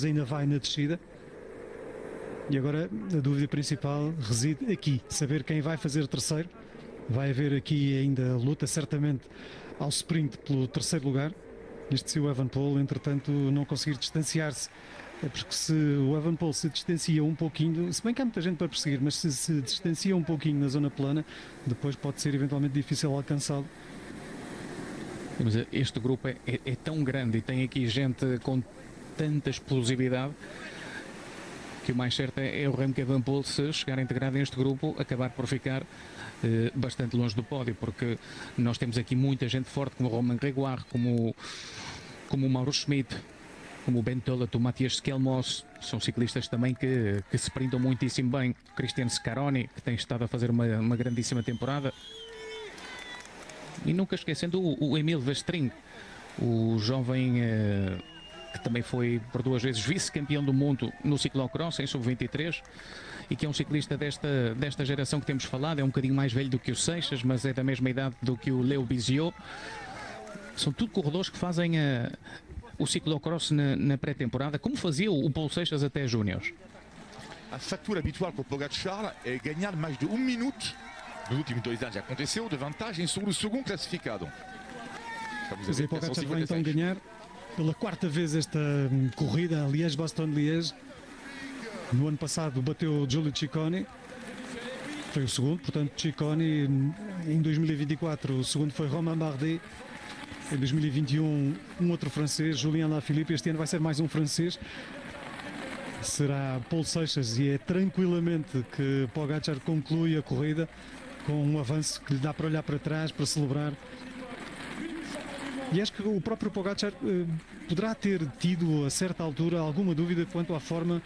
ainda vai na descida. E agora a dúvida principal reside aqui, saber quem vai fazer terceiro. Vai haver aqui ainda luta, certamente, ao sprint pelo terceiro lugar. Isto se o Evenepoel, entretanto, não conseguir distanciar-se. É porque se o Evenepoel se distancia um pouquinho, se bem que há muita gente para perseguir, mas se distancia um pouquinho na zona plana, depois pode ser eventualmente difícil alcançá-lo. Mas este grupo é tão grande e tem aqui gente com tanta explosividade que o mais certo é o Remco Evenepoel, se chegar integrado neste grupo, acabar por ficar bastante longe do pódio, porque nós temos aqui muita gente forte, como o Romain Grégoire, como o Mauro Schmidt, como o Ben Tollett, o Matthias Skelmos. São ciclistas também que se sprintam muitíssimo bem. O Cristian Scaroni, que tem estado a fazer uma grandíssima temporada. E nunca esquecendo o Emil Vestring, o jovem que também foi por 2 vezes vice-campeão do mundo no ciclocross em sub-23 e que é um ciclista desta geração que temos falado. É um bocadinho mais velho do que o Seixas, mas é da mesma idade do que o Leo Biziot. São tudo corredores que fazem o ciclocross na pré-temporada, como fazia o Paulo Seixas até Júniors. A fatura habitual para o Pogacar é ganhar mais de 1 minuto. Nos últimos 2 anos já aconteceu, de vantagem sobre o segundo classificado. Mas aí Pogacar vai então ganhar pela 4ª vez esta corrida, a Liège-Bastogne-Liège. No ano passado bateu Giulio Ciccone, foi o segundo, portanto Ciccone. Em 2024 o segundo foi Romain Bardet. Em 2021 um outro francês, Julien Alaphilippe. Este ano vai ser mais um francês, será Paulo Seixas, e é tranquilamente que Pogacar conclui a corrida com um avanço que lhe dá para olhar para trás, para celebrar. E acho que o próprio Pogacar poderá ter tido a certa altura alguma dúvida quanto à forma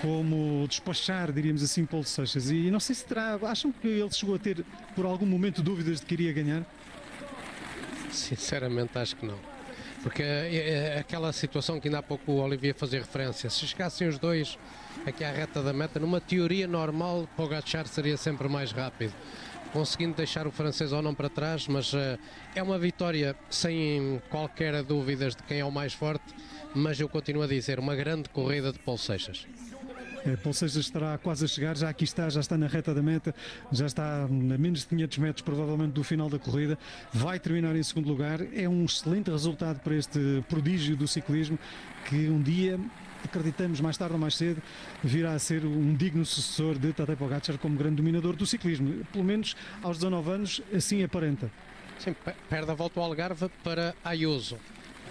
como despachar, diríamos assim, Paulo Seixas. E não sei se terá, acham que ele chegou a ter por algum momento dúvidas de que iria ganhar? Sinceramente acho que não, porque é aquela situação que ainda há pouco o Olivier fazia referência. Se chegassem os dois aqui à reta da meta, numa teoria normal, Pogacar seria sempre mais rápido, conseguindo deixar o francês ou não para trás, mas é uma vitória sem qualquer dúvidas de quem é o mais forte. Mas eu continuo a dizer, uma grande corrida de Paulo Seixas. Paulo Seixas estará quase a chegar, já aqui está, já está na reta da meta, já está a menos de 500 metros provavelmente do final da corrida, vai terminar em segundo lugar. É um excelente resultado para este prodígio do ciclismo, que um dia, acreditamos, mais tarde ou mais cedo, virá a ser um digno sucessor de Tadej Pogacar como grande dominador do ciclismo, pelo menos aos 19 anos assim aparenta. Sim, perde a volta ao Algarve para Ayuso,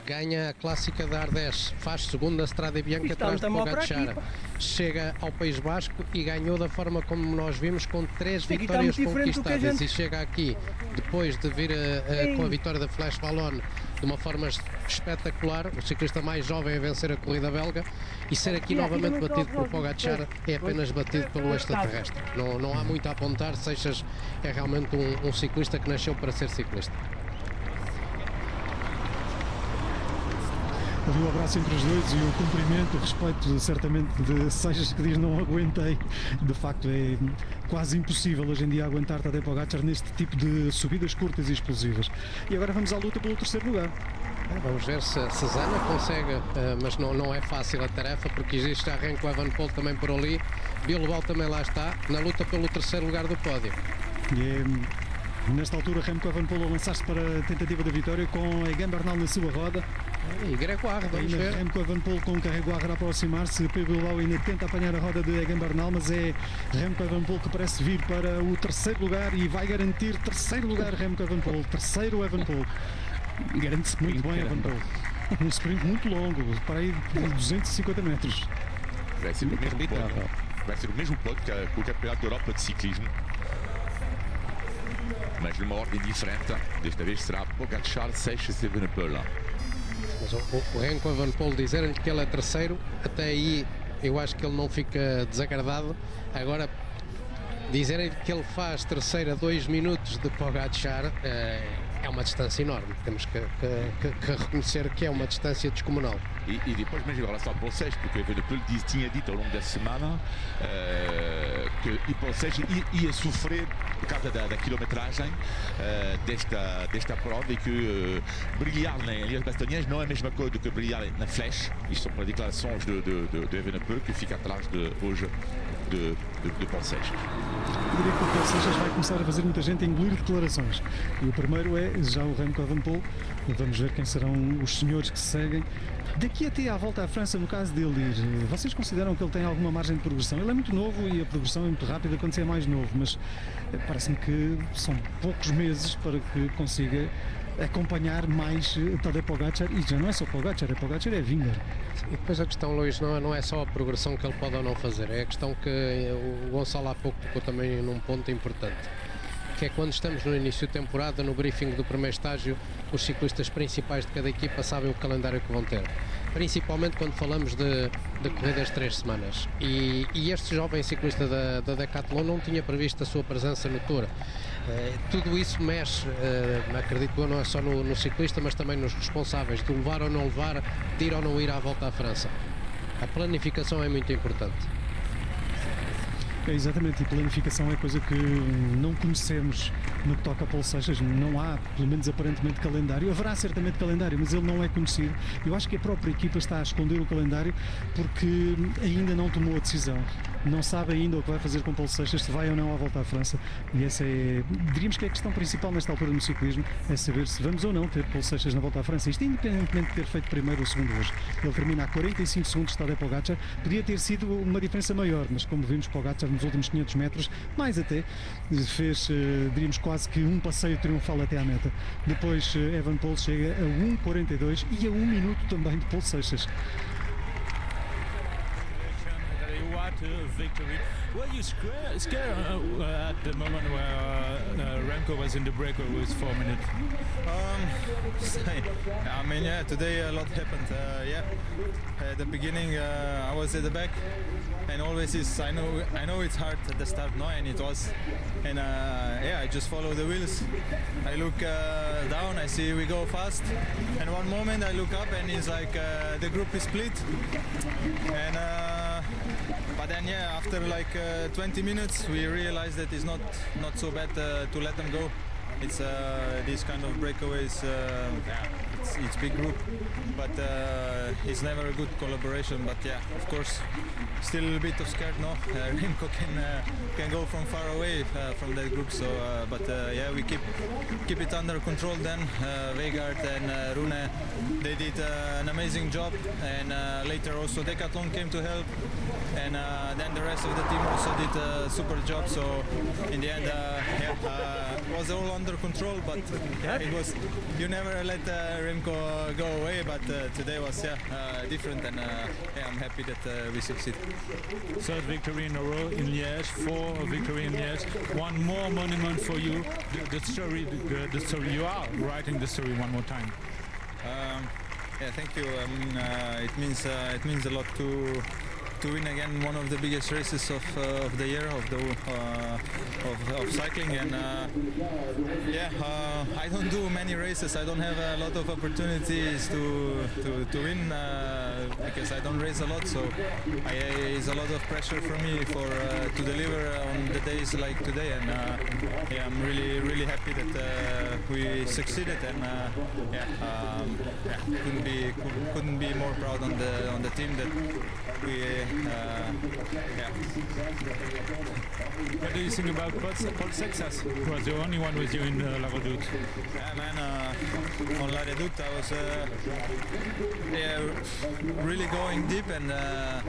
ganha a clássica da Ardèche, faz segundo na Strade Bianca atrás de Pogacar, chega ao País Basco e ganhou da forma como nós vimos, com 3 vitórias conquistadas, e chega aqui depois de vir com a vitória da Flash Wallonne de uma forma espetacular, o ciclista mais jovem a vencer a corrida belga, e ser aqui novamente batido por Pogacar é apenas batido pelo extraterrestre. Não há muito a apontar. Seixas é realmente um ciclista que nasceu para ser ciclista. Ali o abraço entre os dois e o cumprimento, o respeito certamente de Seixas, que diz: não aguentei. De facto é quase impossível hoje em dia aguentar Tadej Pogacar neste tipo de subidas curtas e explosivas. E agora vamos à luta pelo terceiro lugar. Vamos ver se a Cesana consegue, mas não é fácil a tarefa, porque existe já Remco Evenepoel também por ali, Bilbao também lá está, na luta pelo terceiro lugar do pódio. E nesta altura Remco Evenepoel a lançar-se para a tentativa da vitória, com Egan Bernal na sua roda. E Grégoire, vamos ainda ver. Remco Evenepoel com Grégoire a aproximar-se. Pedro Bilbao ainda tenta apanhar a roda de Egan Bernal, mas é Remco Evenepoel que parece vir para o terceiro lugar e vai garantir terceiro lugar. Remco Evenepoel, terceiro Evenepoel. Garante-se muito bem, Evenepoel. Um sprint muito longo, para aí de 250 metros. Vai ser o mesmo pódio. Vai ser o mesmo pódio que o Campeonato da Europa de Ciclismo, mas numa ordem diferente. Desta vez será Pogacar, Seixas e Evenepoel. Mas o Remco Evenepoel, dizerem-lhe que ele é terceiro, até aí eu acho que ele não fica desagradado. Agora, dizerem-lhe que ele faz terceiro a 2 minutos de Pogacar, é uma distância enorme, temos que reconhecer que é uma distância descomunal. E depois mesmo em relação ao Paul Seix, porque o Evenepoel tinha dito ao longo da semana que o Paul Seix ia sofrer por causa da quilometragem desta prova e que brilhar na Liège Bastogne não é a mesma coisa do que brilhar na Flèche. Isto são para declarações do Evenepoel, que fica atrás hoje do Paul Seix. Eu diria que o Paul Seixas vai começar a fazer muita gente engolir declarações. E o primeiro é já o Remco Evenepoel. Vamos ver quem serão os senhores que se seguem. Daqui até à volta à França, no caso dele ir, vocês consideram que ele tem alguma margem de progressão? Ele é muito novo e a progressão é muito rápida quando se é mais novo, mas parece-me que são poucos meses para que consiga acompanhar mais Tadej Pogačar, e já não é só Pogačar, é Vingegaard. E depois a questão, Luís, não é só a progressão que ele pode ou não fazer, é a questão que o Gonçalo há pouco tocou também num ponto importante, que é quando estamos no início de temporada, no briefing do primeiro estágio, os ciclistas principais de cada equipa sabem o calendário que vão ter, principalmente quando falamos de corridas de 3 semanas. E este jovem ciclista da Decathlon não tinha previsto a sua presença no Tour. Tudo isso mexe, acredito eu, não é só no ciclista, mas também nos responsáveis de levar ou não levar, de ir ou não ir à volta à França. A planificação é muito importante. É, exatamente, e planificação é coisa que não conhecemos no que toca a Paul Seixas. Não há, pelo menos aparentemente, calendário. Haverá certamente calendário, mas ele não é conhecido. Eu acho que a própria equipa está a esconder o calendário porque ainda não tomou a decisão. Não sabe ainda o que vai fazer com Paul Seixas, se vai ou não à volta à França. E essa é, diríamos que é a questão principal nesta altura no ciclismo, é saber se vamos ou não ter Paul Seixas na volta à França. Isto independentemente de ter feito primeiro ou segundo hoje. Ele termina a 45 segundos de Tadej Pogačar. Podia ter sido uma diferença maior, mas como vimos, Pogačar nos últimos 500 metros, mais até, fez, diríamos, quase que um passeio triunfal até à meta. Depois Evenepoel chega a 1:42 e a 1 minuto também de Paul Seixas. Victory. Were you scared at the moment where Remco was in the breakaway with 4 minutes? I mean, yeah, today a lot happened. At the beginning I was at the back, and always is. I know it's hard at the start, no, and it was. And I just follow the wheels. I look down, I see we go fast, and one moment I look up and it's like the group is split, and. But then, after like 20 minutes, we realized that it's not so bad to let them go. It's these kind of breakaways. It's big group, but it's never a good collaboration. But of course, still a bit of scared. No, Remco can go from far away from that group. So, we keep it under control. Then Vegard and Rune, they did an amazing job, and later also Decathlon came to help. And then the rest of the team also did a super job. So in the end, it was all under control. But it was, you never let Remco go away. But today was different, and I'm happy that we succeeded. Third victory in a row in Liège, 4 victory in Liège, one more monument for you. The story, you are writing the story one more time. Thank you. I mean, it means a lot to win again one of the biggest races of the year of cycling, and I don't do many races. I don't have a lot of opportunities to win because I don't race a lot, so it's a lot of pressure for me to deliver on the days like today, and I'm really happy that we succeeded, and couldn't be more proud on the team that we. What do you think about Paul Seixas, who was the only one with you in La Redoute? Yeah, man, on La Redoute I was really going deep, and I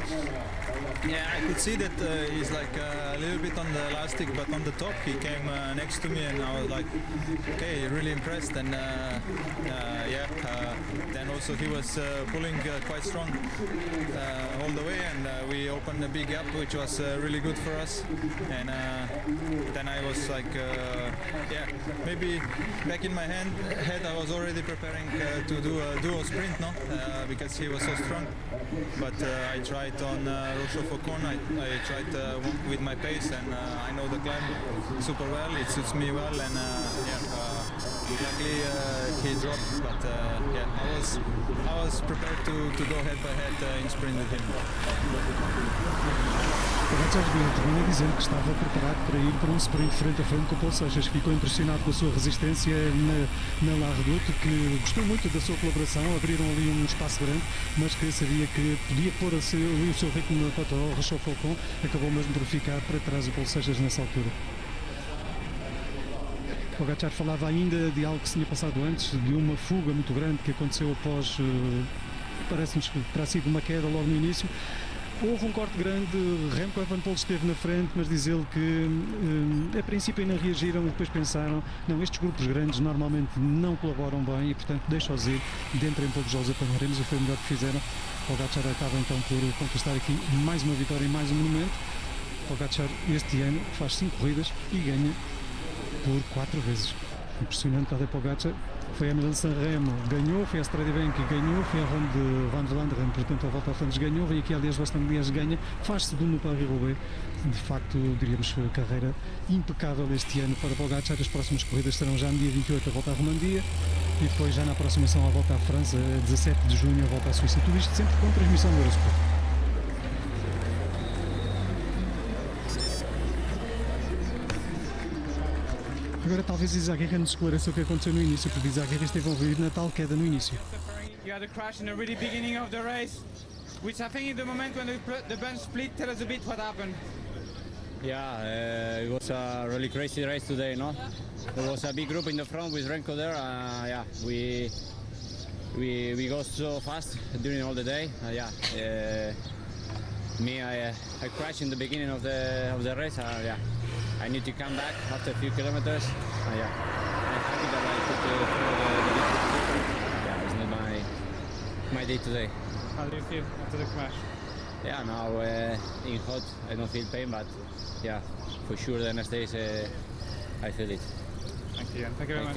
could see that he's like a little bit on the elastic, but on the top he came next to me, and I was like, okay, really impressed, and then also he was pulling quite strong all the way, and we opened a big gap, which was really good for us, and then I was like, maybe back in my head I was already preparing to do a duo sprint, no, because he was so strong, but I tried on Rochefoucauld, I tried with my pace, and I know the climb super well, it suits me well, and Luckily he dropped, but yeah, I was prepared to go head by head in sprint with him. Pogačar termina dizendo que estava preparado para ir para um sprint frente a frente com o Paulo Seixas. Ficou impressionado com a sua resistência na La Redoute, que gostou muito da sua colaboração. Abriram ali um espaço grande, mas que sabia que podia pôr ali o seu ritmo para o Rochefort Falcon. Acabou mesmo por ficar para trás o Paulo Seixas nessa altura. Pogačar falava ainda de algo que se tinha passado antes, de uma fuga muito grande que aconteceu após, parece-nos que terá sido uma queda logo no início. Houve um corte grande, Remco Evenepoel esteve na frente, mas diz ele que a princípio ainda reagiram e depois pensaram, não, estes grupos grandes normalmente não colaboram bem e portanto deixa-os ir, dentro em poucos jogos apanharemos, e foi o melhor que fizeram. Pogačar acaba então por conquistar aqui mais uma vitória e mais um monumento. Pogačar este ano faz 5 corridas e ganha por 4 vezes. Impressionante. Tadej Pogačar foi a Milan-San-Remo, ganhou, foi a Strade Bianche, ganhou, foi a Ronde de Van Vlaanderen, portanto a Volta à Flandres ganhou, vem aqui a Liège-Bastogne-Liège, ganha, faz segundo no Paris-Roubaix. De facto, diríamos, carreira impecável este ano para Pogačar. As próximas corridas serão já no dia 28 a Volta à Romandia e depois já na aproximação à Volta à França, 17 de junho a Volta à Suíça. Tudo isto sempre com transmissão do Eurosport. Agora talvez Izaguirre nos esclareça o que aconteceu no início, porque Izaguirre esteve envolvido na tal queda no início. You had a crash in the really beginning of the race, which I think in the moment when the bunch split, tell us a bit what happened. Yeah, it was a really crazy race today, no? There was a big group in the front with Remco there. Yeah, we go so fast during all the day. Me, I crashed in the beginning of the race. Yeah. I need to come back after a few kilometers. I'm happy that I could the yeah, it's not my day today. How do you feel after the crash? Yeah, now in hot I don't feel pain, but yeah, for sure the next days I feel it. Thank you. Thank you very much.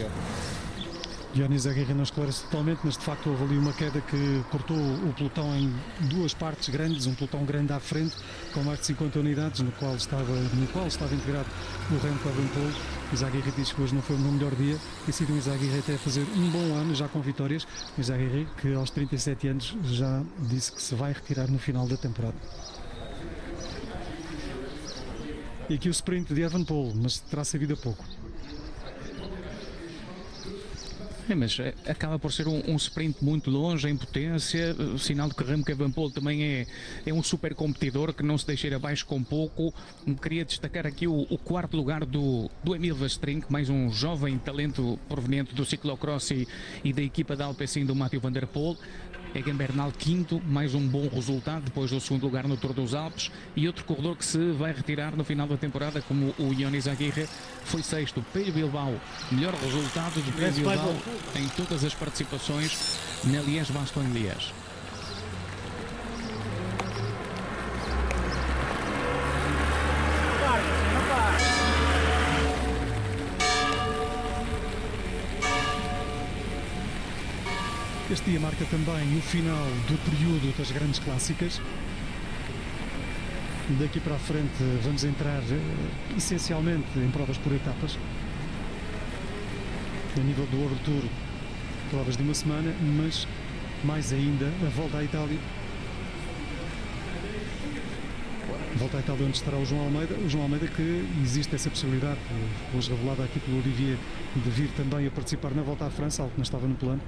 Johnny Izaguirre não esclarece totalmente, mas de facto houve ali uma queda que cortou o pelotão em duas partes grandes, um pelotão grande à frente com mais de 50 unidades, no qual estava integrado o Remco Evenepoel. Izaguirre diz que hoje não foi o meu melhor dia, tem sido um Izaguirre até a fazer um bom ano, já com vitórias. Izaguirre que aos 37 anos já disse que se vai retirar no final da temporada. E aqui o sprint de Evenepoel, mas terá sabido a pouco. Mas acaba por ser um sprint muito longe, em potência, sinal de que Remco Evenepoel também é um super competidor que não se deixa ir abaixo com pouco. Queria destacar aqui o quarto lugar do Emil Westring, mais um jovem talento proveniente do ciclocross e da equipa da Alpecin do Mathieu van der Poel. Egan Bernal quinto, mais um bom resultado depois do segundo lugar no Tour dos Alpes, e outro corredor que se vai retirar no final da temporada, como o Johnny Izaguirre, foi sexto. Pello Bilbao, melhor resultado de Pello Bilbao em todas as participações na Liège-Bastogne-Liège. Este dia marca também o final do período das grandes clássicas. Daqui para a frente vamos entrar essencialmente em provas por etapas. A nível do World Tour, provas de uma semana, mas mais ainda a Volta à Itália. Volta à Itália, onde estará o João Almeida. O João Almeida, que existe essa possibilidade, hoje revelada aqui pelo Olivier, de vir também a participar na Volta à França, algo que não estava no plano.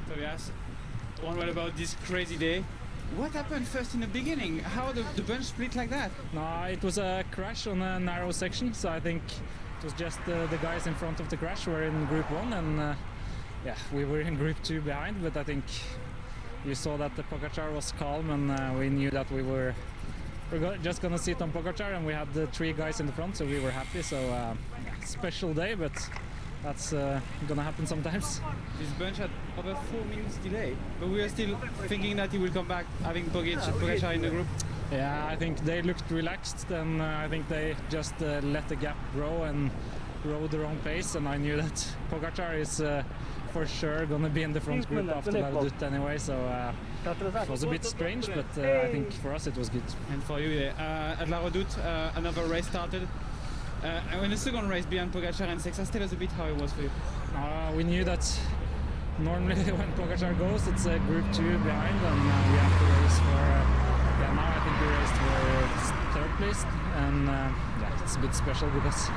Tobias, one word about this crazy day. What happened first in the beginning? How the bunch split like that? No, it was a crash on a narrow section, so I think it was just the guys in front of the crash were in group 1, and yeah, we were in group 2 behind, but I think you saw that the Pogačar was calm, and we knew that we're just gonna sit on Pogačar, and we had the 3 guys in the front, so we were happy. So special day, but that's gonna happen sometimes. This bunch had over 4 minutes delay, but we are still thinking that he will come back, having Pogačar in the group. Yeah, I think they looked relaxed, and I think they just let the gap grow and rode their own pace, and I knew that Pogačar is for sure going to be in the front group after La Redoute anyway, so it was a bit strange, but I think for us it was good. And for you, at La Redoute, another race started. In the second race behind Pogacar and Sexas, tell us a bit how it was for you. We knew that normally when Pogacar goes, it's a group 2 behind, and we have to race for. Now I think we raced for third place, and it's a bit special because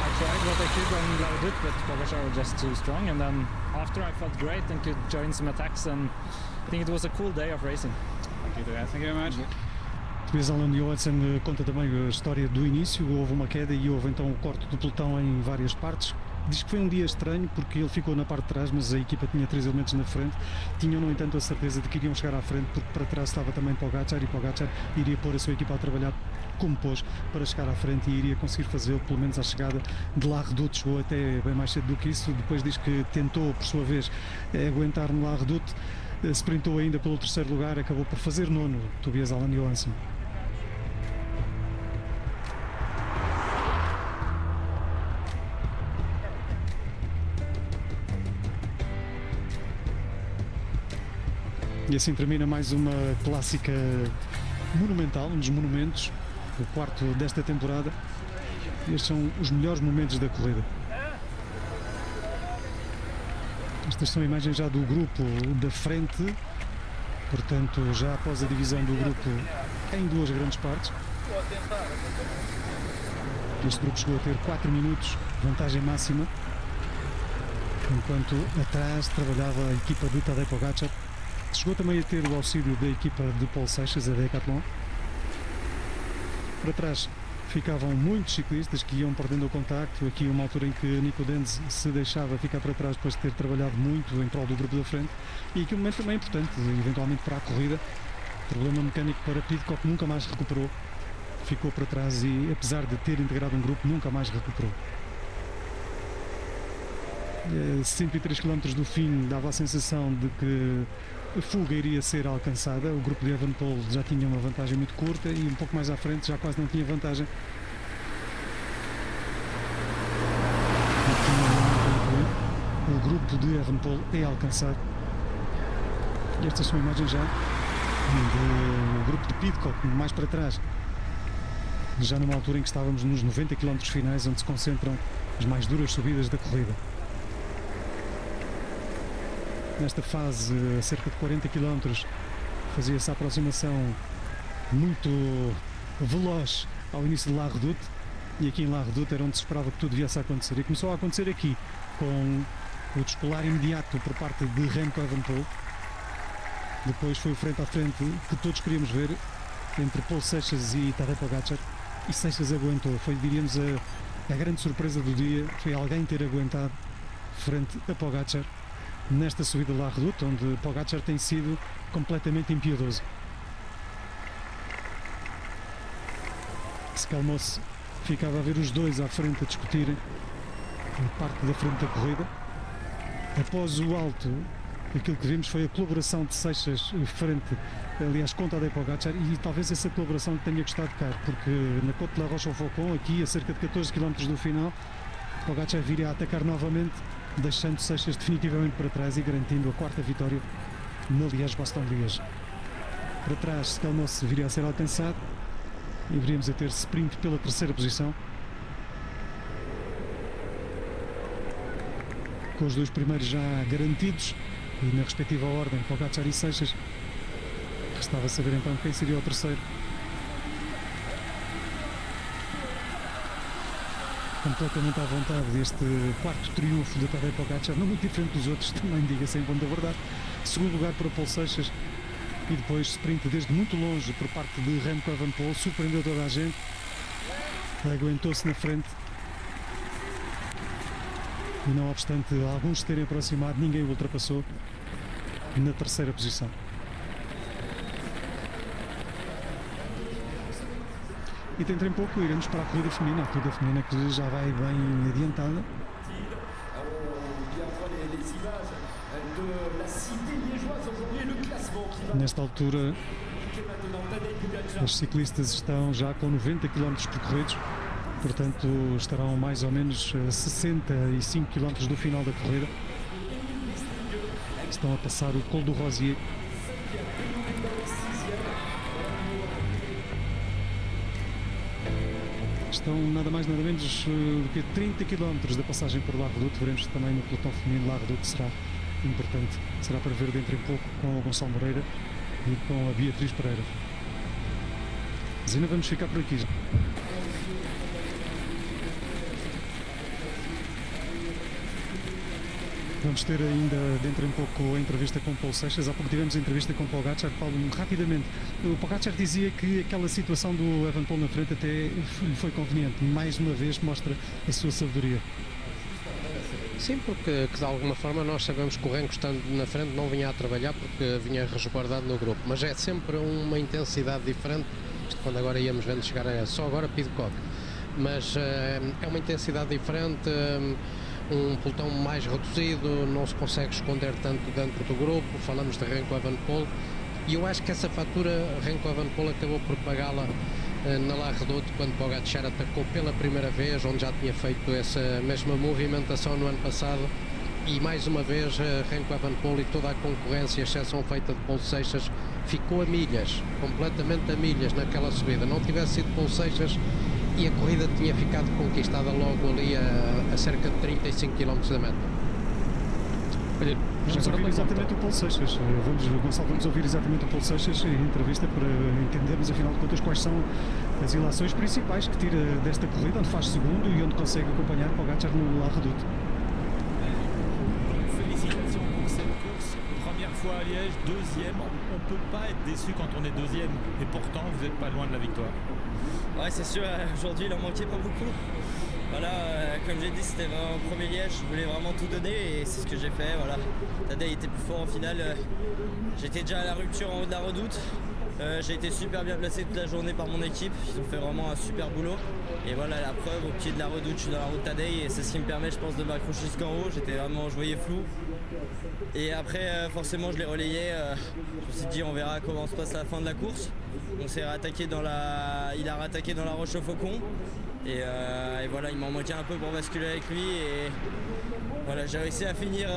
I tried what I could on La Redoute, but Pogacar was just too strong, and then after I felt great and could join some attacks, and I think it was a cool day of racing. Thank you very much. Tobias Alan Johansson conta também a história do início. Houve uma queda e houve então um corte do pelotão em várias partes. Diz que foi um dia estranho porque ele ficou na parte de trás, mas a equipa tinha 3 elementos na frente. Tinham, no entanto, a certeza de que iriam chegar à frente, porque para trás estava também Pogacar, e Pogacar iria pôr a sua equipa a trabalhar como pôs para chegar à frente e iria conseguir fazê-lo, pelo menos à chegada de La Redoute. Chegou até bem mais cedo do que isso. Depois diz que tentou, por sua vez, aguentar no La Redoute, sprintou ainda pelo terceiro lugar, acabou por fazer nono, Tobias Alan Johansson. E assim termina mais uma clássica monumental, um dos monumentos, o quarto desta temporada. Estes são os melhores momentos da corrida. Estas são imagens já do grupo da frente, portanto já após a divisão do grupo em 2 grandes partes. Este grupo chegou a ter 4 minutos de vantagem máxima, enquanto atrás trabalhava a equipa de Tadej Pogacar. Chegou também a ter o auxílio da equipa de Paul Seixas, a Decathlon. Para trás ficavam muitos ciclistas que iam perdendo o contacto. Aqui uma altura em que Nico Denz se deixava ficar para trás depois de ter trabalhado muito em prol do grupo da frente. E aqui um momento também importante, eventualmente para a corrida. Problema mecânico para Pidcock, nunca mais recuperou. Ficou para trás e, apesar de ter integrado um grupo, nunca mais recuperou. 103 km do fim dava a sensação de que a fuga iria ser alcançada. O grupo de Evenepoel já tinha uma vantagem muito curta e um pouco mais à frente já quase não tinha vantagem. O grupo de Evenepoel é alcançado. E estas são imagens já do grupo de Pidcock, mais para trás, já numa altura em que estávamos nos 90 km finais, onde se concentram as mais duras subidas da corrida. Nesta fase, a cerca de 40 km, fazia-se a aproximação muito veloz ao início de La Redoute, e aqui em La Redoute era onde se esperava que tudo viesse a acontecer, e começou a acontecer aqui, com o descolar imediato por parte de Remco Evenepoel. Depois foi o frente a frente que todos queríamos ver, entre Paul Seixas e Tadej Pogacar, e Seixas aguentou. Foi, diríamos, a grande surpresa do dia, foi alguém ter aguentado frente a Pogacar nesta subida de La Redoute, onde Pogacar tem sido completamente impiedoso. Se calmou-se, ficava a ver os dois à frente a discutirem a parte da frente da corrida. Após o alto, aquilo que vimos foi a colaboração de Seixas frente, aliás, contra a de Pogacar, e talvez essa colaboração lhe tenha custado caro, porque na Côte de la Roche-au-Faucon, aqui a cerca de 14 km do final, Pogacar viria a atacar novamente, deixando Seixas definitivamente para trás e garantindo a 4ª vitória na Liège-Bastogne-Liège. Para trás, se calmou-se, viria a ser alcançado e viríamos a ter sprint pela 3ª posição, com os 2 primeiros já garantidos e na respectiva ordem, Pogacar e Seixas. Restava saber então quem seria o terceiro. Completamente à vontade deste 4º triunfo de Tadej Pogacar, não muito diferente dos outros, também diga-se em bom da verdade. Segundo lugar para Paul Seixas, e depois sprint desde muito longe por parte de Remco Evenepoel, surpreendeu toda a gente, aguentou-se na frente e, não obstante alguns se terem aproximado, ninguém o ultrapassou na 3ª posição. E dentro em pouco iremos para a corrida feminina que já vai bem adiantada. Nesta altura, os ciclistas estão já com 90 km percorridos, portanto estarão mais ou menos a 65 km do final da corrida. Estão a passar o Col do Rosier. Estão nada mais nada menos do que 30 km da passagem por La Redoute. Veremos também no pelotão feminino La Redoute será importante. Será para ver dentro em pouco com o Gonçalo Moreira e com a Beatriz Pereira. Mas ainda vamos ficar por aqui. Vamos ter ainda dentro em pouco a entrevista com Paulo Seixas. Há pouco tivemos a entrevista com Pogacar. Paulo, rapidamente, o Pogacar dizia que aquela situação do Evenepoel na frente até lhe foi conveniente. Mais uma vez mostra a sua sabedoria. Sim, porque de alguma forma nós sabemos que o Renko estando na frente não vinha a trabalhar porque vinha resguardado no grupo, mas é sempre uma intensidade diferente. Isto quando agora íamos vendo chegar só agora Pidcock, mas é uma intensidade diferente. Um pelotão mais reduzido, não se consegue esconder tanto dentro do grupo. Falamos de Renko Evenepoel e eu acho que essa fatura Renko Evenepoel acabou por pagá-la na La Redoute quando Pogacar atacou pela primeira vez, onde já tinha feito essa mesma movimentação no ano passado, e mais uma vez Renko Evenepoel e toda a concorrência, exceção feita de Paulo Seixas, ficou a milhas, completamente a milhas naquela subida. Não tivesse sido Paulo Seixas e a corrida tinha ficado conquistada logo ali a cerca de 35 km da meta. Olha, vamos ouvir exatamente o Paulo Seixas. Gonçalo, vamos ouvir exatamente o Paulo Seixas em entrevista para entendermos, afinal de contas, quais são as ilações principais que tira desta corrida, onde faz segundo e onde consegue acompanhar Pogacar no La Redoute. Félicitations pour cette course. Première fois à Liège, deuxième. On ne peut pas être déçu quand on est deuxième. Et pourtant, vous n'êtes pas loin de la victoire. Ouais, c'est sûr, aujourd'hui il en manquait pas beaucoup. Voilà, comme j'ai dit, c'était vraiment le premier Liège, je voulais vraiment tout donner et c'est ce que j'ai fait. Voilà. Tadej était plus fort en finale, j'étais déjà à la rupture en haut de la Redoute. J'ai été super bien placé toute la journée par mon équipe, ils ont fait vraiment un super boulot. Et voilà la preuve, au pied de la Redoute, je suis dans la route Tadej et c'est ce qui me permet, je pense, de m'accrocher jusqu'en haut. Je voyais flou. Et après, forcément, je l'ai relayé. Je me suis dit, on verra comment se passe la fin de la course. On s'est rattaqué il a rattaqué dans la roche au faucon. Et voilà, il m'en manquait un peu pour basculer avec lui. Et voilà, j'ai réussi à finir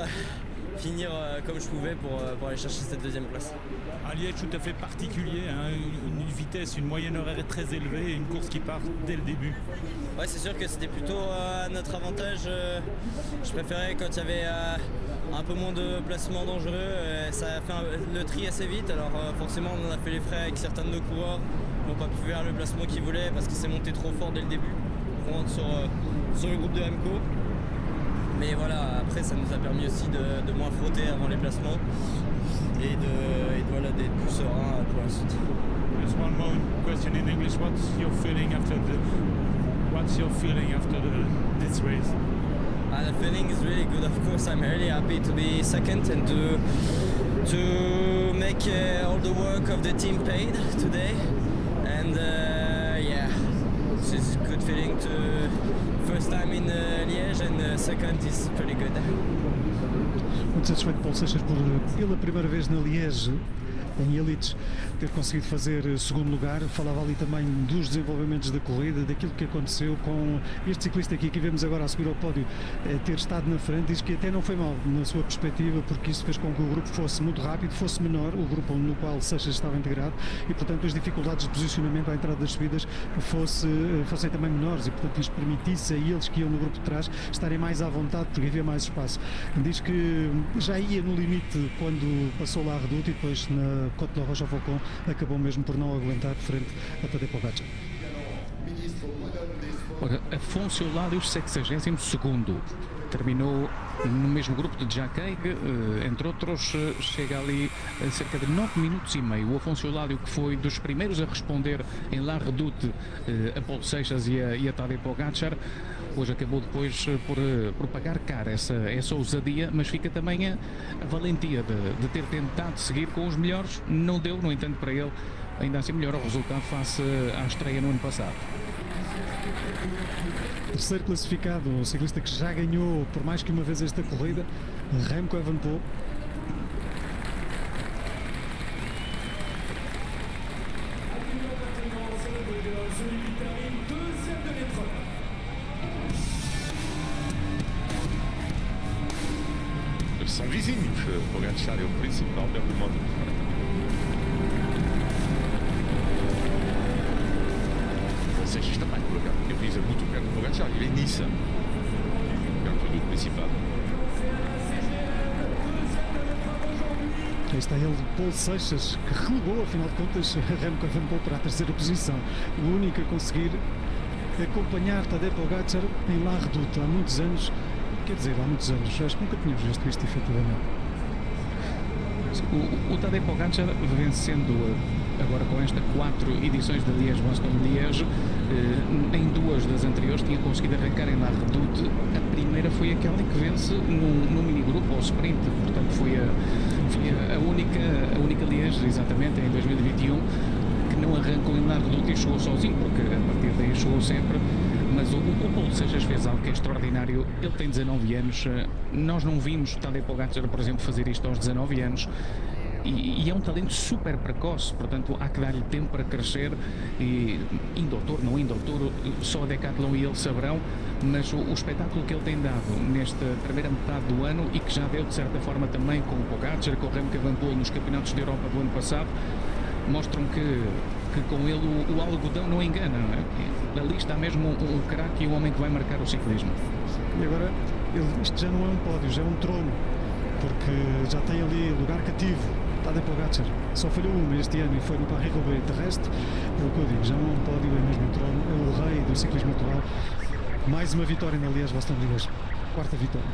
comme je pouvais pour aller chercher cette deuxième place. Un Liège tout à fait particulier, hein, une vitesse, une moyenne horaire très élevée et une course qui part dès le début. Ouais, c'est sûr que c'était plutôt à notre avantage. Je préférais quand il y avait un peu moins de placements dangereux. Ça a fait le tri assez vite, alors forcément on en a fait les frais avec certains de nos coureurs qui n'ont pas pu faire le placement qu'ils voulaient parce que c'est monté trop fort dès le début. On rentre sur le groupe de Remco. Mais voilà, après ça nous a permis aussi de moins frotter avant les placements et voilà, d'être plus serein pour la suite. Just one more question in English. What's your feeling after this race? The feeling is really good. Of course, I'm really happy to be second and to make all the work of the team paid today. And yeah, it's a good feeling to first time in Liège and second is pretty good. Muito satisfeito Paulo Seixas por pela primeira vez na Liège em elites ter conseguido fazer segundo lugar. Falava ali também dos desenvolvimentos da corrida, daquilo que aconteceu com este ciclista aqui que vemos agora a subir ao pódio, ter estado na frente. Diz que até não foi mal na sua perspectiva, porque isso fez com que o grupo fosse muito rápido, fosse menor, o grupo no qual Seixas estava integrado, e portanto as dificuldades de posicionamento à entrada das subidas fossem também menores, e portanto isto permitisse a eles que iam no grupo de trás estarem mais à vontade porque havia mais espaço. Diz que já ia no limite quando passou lá a Redoute e depois na Côte de la Roche au Faucon acabou mesmo por não aguentar frente a Tadej Pogacar. Afonso Eulálios, 62º, terminou no mesmo grupo de Jacquet, entre outros, chega ali a cerca de 9 minutos e meio. O Afonso Eulálio, que foi dos primeiros a responder em La Redoute a Paulo Seixas e a Tadej Pogacar, hoje acabou depois por pagar cara essa ousadia, mas fica também a valentia de ter tentado seguir com os melhores. Não deu, no entanto, para ele ainda assim melhor o resultado face à estreia no ano passado. Terceiro classificado, o ciclista que já ganhou por mais que uma vez esta corrida, Remco Evenepoel. são vizinhos. Pogačar é o principal do modo. Seixas também, por acaso, porque eu fiz muito perto do Pogačar, ele é Niça, perto do principal. Aí está ele, Paulo Seixas, que relegou, afinal de contas, Remco Evenepoel para a terceira posição. O único a conseguir acompanhar Tadej Pogačar em La Redoute há muitos anos. Quer dizer, há muitos anos, acho que nunca tínhamos visto isto efetivamente. O Tadej Pogačar vencendo agora com esta 4 edições da Liège-Bastogne-Liège, em 2 das anteriores tinha conseguido arrancar em La Redoute. A primeira foi aquela em que vence no minigrupo ou sprint, portanto foi a única Liège, exatamente, em 2021, que não arrancou em La Redoute e chegou sozinho, porque a partir daí chegou sempre. Mas o Paulo Seixas fez algo que é extraordinário. Ele tem 19 anos, nós não vimos Tadej Pogačar, por exemplo, fazer isto aos 19 anos. E é um talento super precoce, portanto há que dar-lhe tempo para crescer. E indo ao Tour, não indo ao Tour, só a Decathlon e ele saberão, mas o espetáculo que ele tem dado nesta primeira metade do ano, e que já deu de certa forma também com o Pogačar, com o Remco Evenepoel nos campeonatos da Europa do ano passado, mostram que com ele o algodão não engana, não é? Ali está mesmo um craque e um homem que vai marcar o ciclismo. E agora, isto já não é um pódio, já é um trono, porque já tem ali lugar cativo. Tadej Pogačar só falhou uma este ano e foi no Paris-Roubaix. De resto, é o que eu digo, já não é um pódio, é mesmo um trono, é o rei do ciclismo atual. Mais uma vitória na Liège-Bastogne-Liège, 4ª vitória.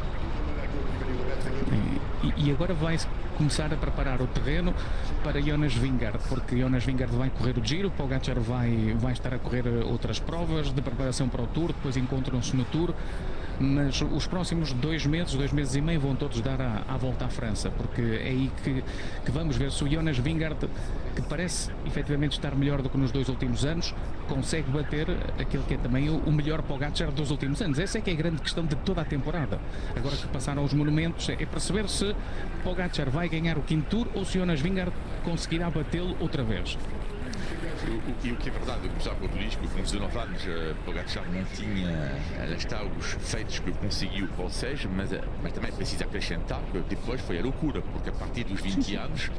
E agora vai começar a preparar o terreno para Jonas Vingegaard, porque Jonas Vingegaard vai correr o Giro, Pogačar vai estar a correr outras provas de preparação para o Tour, depois encontram-se no Tour. Mas os próximos 2 meses e meio vão todos dar à volta à França, porque é aí que vamos ver se o Jonas Vingegaard, que parece efetivamente estar melhor do que nos 2 últimos anos, consegue bater aquele que é também o melhor Pogačar dos últimos anos. Essa é que é a grande questão de toda a temporada. Agora que passaram os monumentos, é perceber se Pogačar vai ganhar o 5º Tour ou se Jonas Vingegaard conseguirá batê-lo outra vez. E o que é verdade, apesar do risco, com 19 anos, Pogačar não tinha, lá está, os feitos que conseguiu o Paulo Seixas, mas também precisa acrescentar que depois foi a loucura, porque a partir dos 20 anos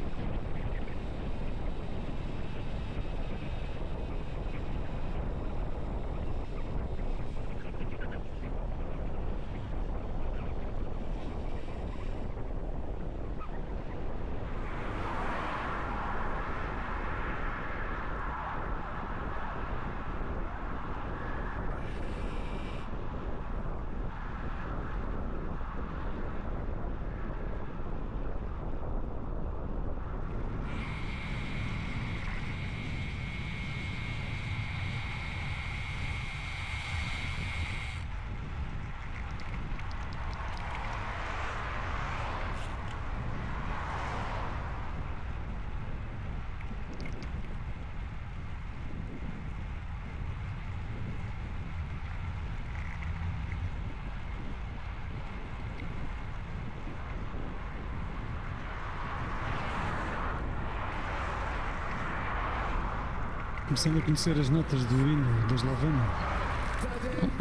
começando a conhecer as notas do hino da Eslovénia,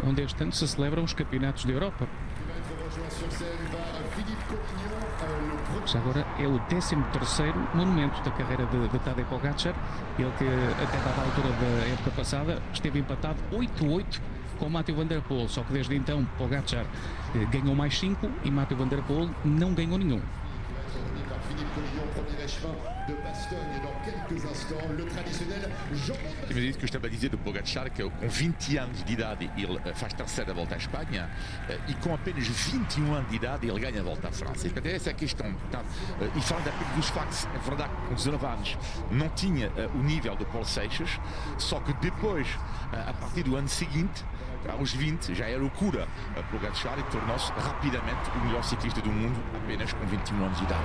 onde este ano se celebram os campeonatos da Europa. Já agora é o 13º monumento da carreira de Tadej Pogačar, ele que até dada a altura da época passada esteve empatado 8-8 com Mathieu van der Poel, só que desde então Pogačar ganhou mais 5 e Mathieu van der Poel não ganhou nenhum. Imagino que eu estava a dizer do Pogačar que com 20 anos de idade ele faz terceira volta à Espanha e com apenas 21 anos de idade ele ganha a volta à França. E essa é a questão. E falando apenas dos factos, é verdade que com 19 anos não tinha o nível do Paulo Seixas, só que depois, a partir do ano seguinte, aos 20, já é loucura a Pogačar e tornou-se rapidamente o melhor ciclista do mundo apenas com 21 anos de idade.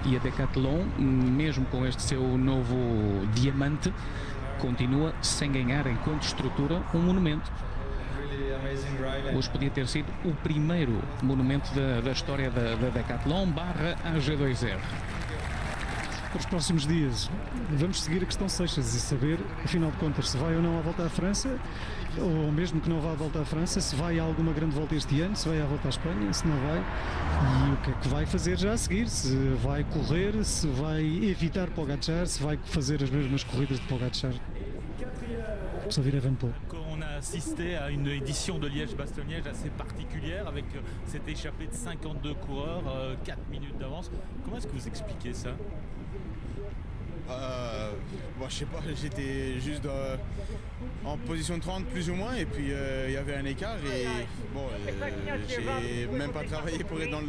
E a Decathlon, mesmo com este seu novo diamante, continua sem ganhar enquanto estrutura um monumento. Hoje podia ter sido o primeiro monumento da história da Decathlon / AG2R. para os próximos dias vamos seguir a questão Seixas e saber, afinal de contas, se vai ou não à Volta à França, ou mesmo que não vá à Volta à França, se vai a alguma grande volta este ano, se vai à Volta à Espanha, se não vai, e o que é que vai fazer já a seguir, se vai correr, se vai evitar Pogačar, se vai fazer as mesmas corridas de Pogačar. Só vir a Evenepoel. On a assisté à une édition de Liège-Bastogne-Liège assez particulière avec cette échappée de 52 coureurs, 4 minutes d'avance. Comment est-ce que vous expliquez ça? Bon, je sais pas, j'étais juste en position 30 plus ou moins et puis il y avait un écart et bon, j'ai même pas travaillé pour être dans le